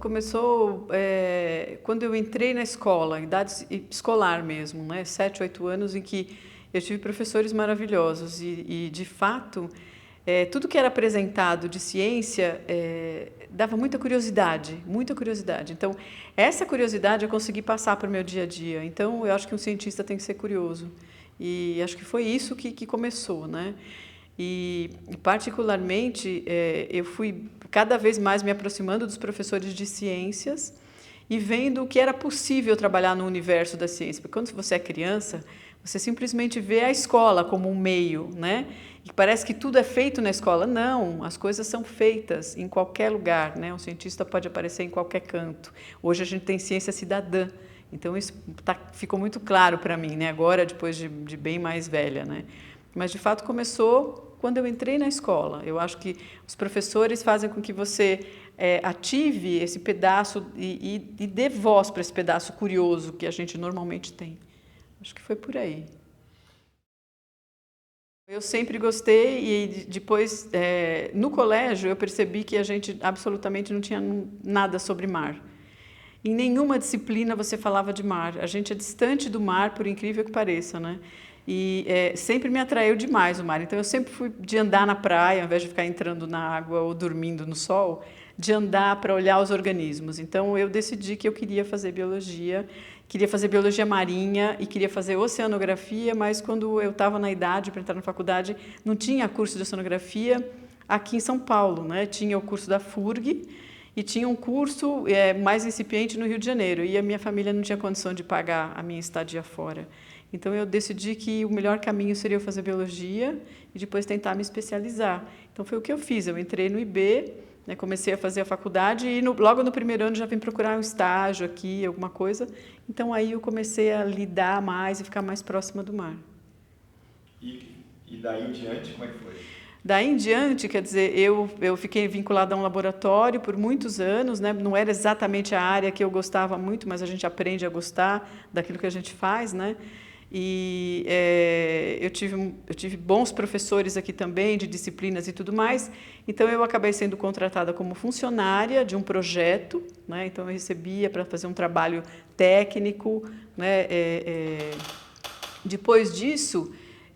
começou quando eu entrei na escola, idade escolar mesmo, né? 7, 8 anos, em que eu tive professores maravilhosos e de fato, tudo que era apresentado de ciência dava muita curiosidade, muita curiosidade. Então, essa curiosidade eu consegui passar para o meu dia a dia. Então, eu acho que um cientista tem que ser curioso. E acho que foi isso que começou, né? E particularmente, eu fui cada vez mais me aproximando dos professores de ciências e vendo o que era possível trabalhar no universo da ciência. Porque quando você é criança, você simplesmente vê a escola como um meio, né? E parece que tudo é feito na escola. Não, as coisas são feitas em qualquer lugar, né? Um cientista pode aparecer em qualquer canto. Hoje a gente tem ciência cidadã. Então, isso ficou muito claro para mim, né? Agora, depois de bem mais velha, né? Mas, de fato, começou quando eu entrei na escola. Eu acho que os professores fazem com que você ative esse pedaço e dê voz para esse pedaço curioso que a gente normalmente tem. Acho que foi por aí. Eu sempre gostei e depois, no colégio, eu percebi que a gente absolutamente não tinha nada sobre mar. Em nenhuma disciplina você falava de mar. A gente é distante do mar, por incrível que pareça, né? E sempre me atraiu demais o mar. Então, eu sempre fui de andar na praia, ao invés de ficar entrando na água ou dormindo no sol, de andar para olhar os organismos. Então, eu decidi que eu queria fazer biologia marinha e queria fazer oceanografia, mas quando eu estava na idade para entrar na faculdade, não tinha curso de oceanografia aqui em São Paulo, né? Tinha o curso da FURG, e tinha um curso mais incipiente no Rio de Janeiro, e a minha família não tinha condição de pagar a minha estadia fora. Então, eu decidi que o melhor caminho seria eu fazer biologia e depois tentar me especializar. Então, foi o que eu fiz. Eu entrei no IB, né, comecei a fazer a faculdade e logo no primeiro ano já vim procurar um estágio aqui, alguma coisa. Então, aí eu comecei a lidar mais e ficar mais próxima do mar. E daí em diante, como é que foi? Daí em diante, quer dizer, eu fiquei vinculada a um laboratório por muitos anos, né? Não era exatamente a área que eu gostava muito, mas a gente aprende a gostar daquilo que a gente faz, né? E eu tive bons professores aqui também, de disciplinas e tudo mais. Então, eu acabei sendo contratada como funcionária de um projeto, né? Então, eu recebia para fazer um trabalho técnico, né? Depois disso,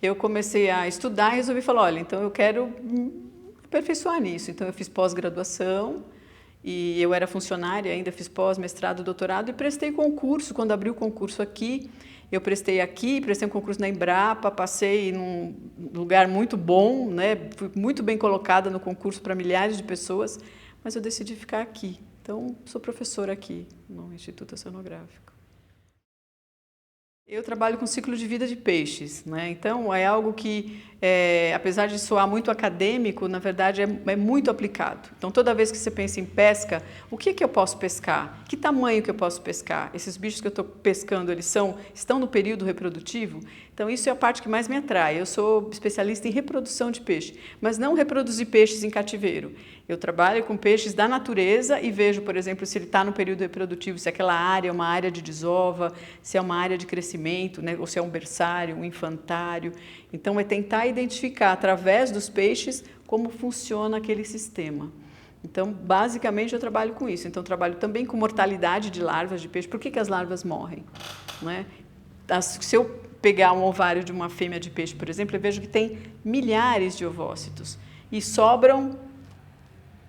eu comecei a estudar e resolvi falar, olha, então eu quero me aperfeiçoar nisso. Então, eu fiz pós-graduação e eu era funcionária ainda, fiz pós, mestrado, doutorado e prestei concurso. Quando abriu o concurso aqui, eu prestei um concurso na Embrapa, passei num lugar muito bom, né? Fui muito bem colocada no concurso para milhares de pessoas, mas eu decidi ficar aqui. Então, sou professora aqui no Instituto Oceanográfico. Eu trabalho com ciclo de vida de peixes, né? Então, é algo que, apesar de soar muito acadêmico, na verdade é muito aplicado. Então, toda vez que você pensa em pesca, o que eu posso pescar? Que tamanho que eu posso pescar? Esses bichos que eu estou pescando, estão no período reprodutivo? Então, isso é a parte que mais me atrai. Eu sou especialista em reprodução de peixe, mas não reproduzir peixes em cativeiro. Eu trabalho com peixes da natureza e vejo, por exemplo, se ele está no período reprodutivo, se aquela área é uma área de desova, se é uma área de crescimento, né, ou se é um berçário, um infantário. Então, é tentar identificar, através dos peixes, como funciona aquele sistema. Então, basicamente, eu trabalho com isso. Então, eu trabalho também com mortalidade de larvas de peixe. Por que as larvas morrem? Né? Se eu pegar um ovário de uma fêmea de peixe, por exemplo, eu vejo que tem milhares de ovócitos e sobram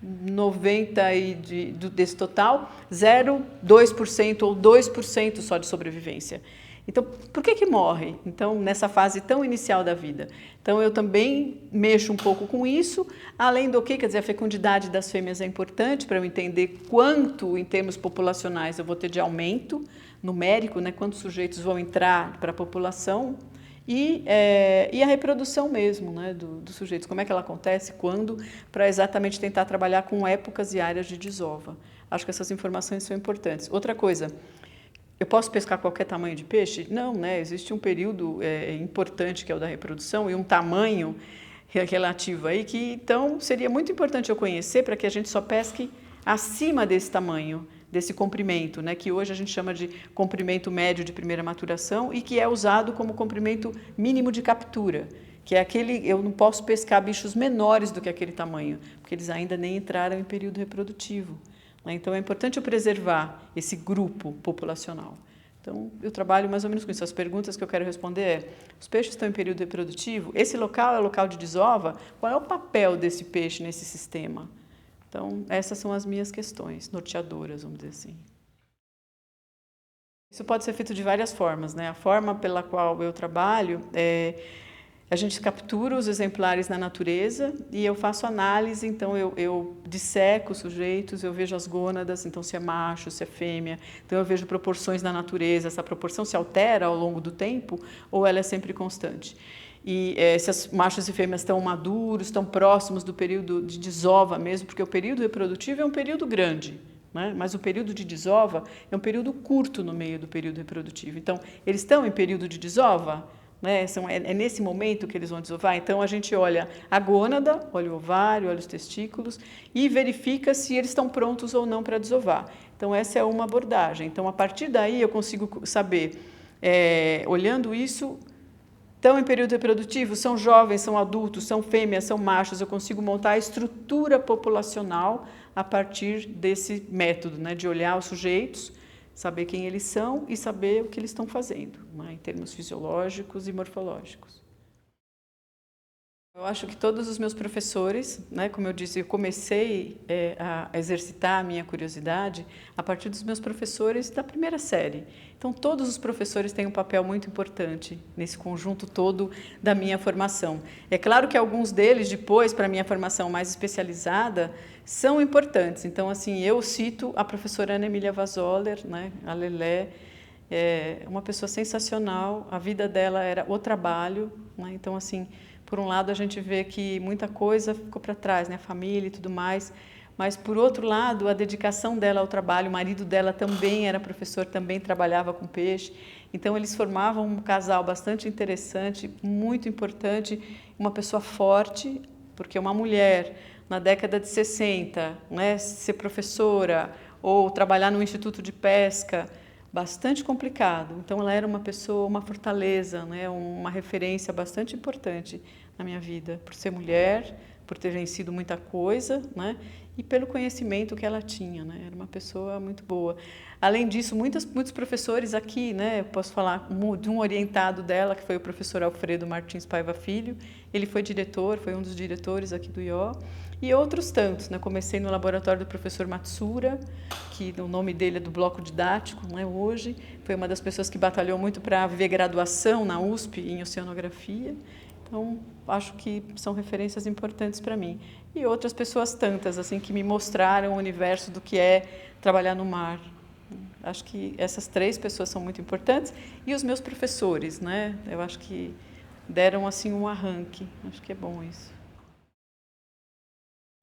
90 desse total, 0,2% ou 2% só de sobrevivência. Então, por que morre? Então, nessa fase tão inicial da vida. Então, eu também mexo um pouco com isso, além do que, quer dizer, a fecundidade das fêmeas é importante para eu entender quanto, em termos populacionais, eu vou ter de aumento numérico, né? Quantos sujeitos vão entrar para a população. E a reprodução mesmo, né, dos sujeitos, como é que ela acontece, quando, para exatamente tentar trabalhar com épocas e áreas de desova. Acho que essas informações são importantes. Outra coisa, eu posso pescar qualquer tamanho de peixe? Não, né? Existe um período importante que é o da reprodução e um tamanho relativo aí que, então, seria muito importante eu conhecer para que a gente só pesque acima desse tamanho, desse comprimento, né, que hoje a gente chama de comprimento médio de primeira maturação e que é usado como comprimento mínimo de captura, que é aquele, eu não posso pescar bichos menores do que aquele tamanho, porque eles ainda nem entraram em período reprodutivo. né? Então, é importante eu preservar esse grupo populacional. Então, eu trabalho mais ou menos com isso. As perguntas que eu quero responder é: os peixes estão em período reprodutivo? Esse local é o local de desova? Qual é o papel desse peixe nesse sistema? Então, essas são as minhas questões norteadoras, vamos dizer assim. Isso pode ser feito de várias formas, né? A forma pela qual eu trabalho é: a gente captura os exemplares na natureza e eu faço análise, então eu disseco os sujeitos, eu vejo as gônadas, então se é macho, se é fêmea, então eu vejo proporções na natureza, essa proporção se altera ao longo do tempo ou ela é sempre constante. E se os machos e fêmeas estão maduros, estão próximos do período de desova mesmo, porque o período reprodutivo é um período grande, né? Mas o período de desova é um período curto no meio do período reprodutivo. Então, eles estão em período de desova? Né? É nesse momento que eles vão desovar. Então, a gente olha a gônada, olha o ovário, olha os testículos e verifica se eles estão prontos ou não para desovar. Então, essa é uma abordagem. Então, a partir daí, eu consigo saber, olhando isso, estão em período reprodutivo, são jovens, são adultos, são fêmeas, são machos, eu consigo montar a estrutura populacional a partir desse método, né, de olhar os sujeitos, saber quem eles são e saber o que eles estão fazendo, né, em termos fisiológicos e morfológicos. Eu acho que todos os meus professores, né, como eu disse, eu comecei a exercitar a minha curiosidade a partir dos meus professores da primeira série. Então, todos os professores têm um papel muito importante nesse conjunto todo da minha formação. É claro que alguns deles, depois, para a minha formação mais especializada, são importantes. Então, assim, eu cito a professora Ana Emília Vazoller, né, a Lelé, uma pessoa sensacional, a vida dela era o trabalho, né, então, assim, por um lado, a gente vê que muita coisa ficou para trás, né? A família e tudo mais, mas, por outro lado, a dedicação dela ao trabalho, o marido dela também era professor, também trabalhava com peixe, então eles formavam um casal bastante interessante, muito importante, uma pessoa forte, porque uma mulher, na década de 60, né, ser professora ou trabalhar no Instituto de Pesca, bastante complicado. Então, ela era uma pessoa, uma fortaleza, né? Uma referência bastante importante na minha vida, por ser mulher, por ter vencido muita coisa, né? E pelo conhecimento que ela tinha, né? Era uma pessoa muito boa. Além disso, muitos professores aqui, né? Eu posso falar de um orientado dela, que foi o professor Alfredo Martins Paiva Filho. Ele foi diretor, foi um dos diretores aqui do IO. E outros tantos, né? Comecei no laboratório do professor Matsura, que o nome dele é do bloco didático, né? Hoje foi uma das pessoas que batalhou muito para ver graduação na USP em oceanografia. Então, acho que são referências importantes para mim. E outras pessoas tantas, assim, que me mostraram o universo do que é trabalhar no mar. Acho que essas 3 pessoas são muito importantes. E os meus professores, né? Eu acho que deram, assim, um arranque. Acho que é bom isso.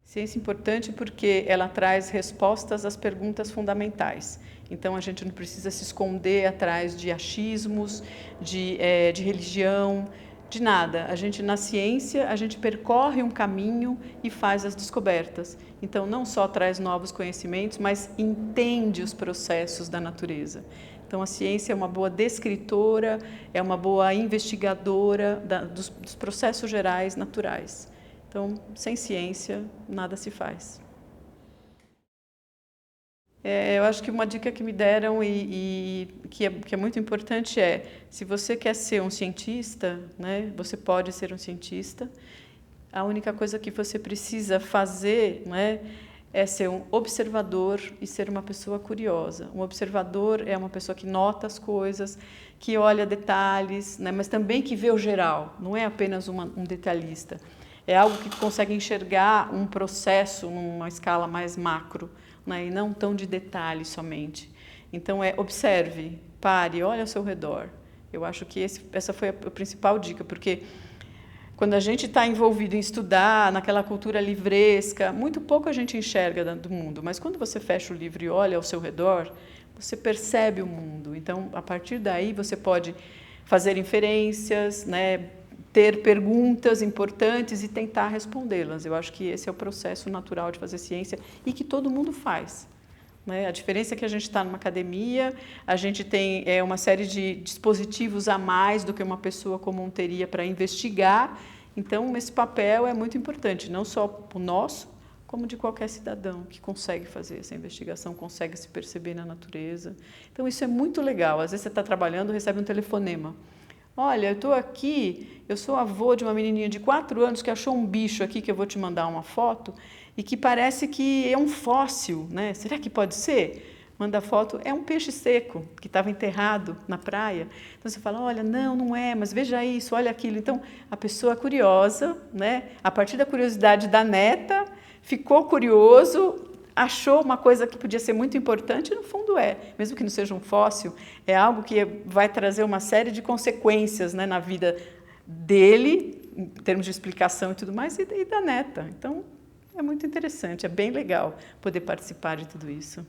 Ciência importante porque ela traz respostas às perguntas fundamentais. Então, a gente não precisa se esconder atrás de achismos, de religião, de nada. Na ciência, a gente percorre um caminho e faz as descobertas. Então, não só traz novos conhecimentos, mas entende os processos da natureza. Então, a ciência é uma boa descritora, é uma boa investigadora dos processos gerais naturais. Então, sem ciência, nada se faz. Eu acho que uma dica que me deram e que é muito importante é: se você quer ser um cientista, né, você pode ser um cientista. A única coisa que você precisa fazer, né, é ser um observador e ser uma pessoa curiosa. Um observador é uma pessoa que nota as coisas, que olha detalhes, né, mas também que vê o geral, não é apenas um detalhista. É algo que consegue enxergar um processo numa escala mais macro, né, e não tão de detalhe somente. Então, observe, pare, olhe ao seu redor. Eu acho que essa foi a principal dica, porque quando a gente está envolvido em estudar, naquela cultura livresca, muito pouco a gente enxerga do mundo, mas quando você fecha o livro e olha ao seu redor, você percebe o mundo. Então, a partir daí, você pode fazer inferências, né, ter perguntas importantes e tentar respondê-las. Eu acho que esse é o processo natural de fazer ciência e que todo mundo faz, né? A diferença é que a gente está numa academia, a gente tem uma série de dispositivos a mais do que uma pessoa comum teria para investigar. Então, esse papel é muito importante, não só o nosso, como de qualquer cidadão que consegue fazer essa investigação, consegue se perceber na natureza. Então, isso é muito legal. Às vezes você está trabalhando, recebe um telefonema. Olha, eu estou aqui, eu sou avô de uma menininha de 4 anos que achou um bicho aqui, que eu vou te mandar uma foto, e que parece que é um fóssil, né? Será que pode ser? Manda foto, é um peixe seco que estava enterrado na praia. Então você fala, olha, não é, mas veja isso, olha aquilo. Então a pessoa curiosa, né? A partir da curiosidade da neta, ficou curioso, achou uma coisa que podia ser muito importante, e no fundo mesmo que não seja um fóssil, é algo que vai trazer uma série de consequências, né, na vida dele, em termos de explicação e tudo mais, e da neta. Então é muito interessante, é bem legal poder participar de tudo isso.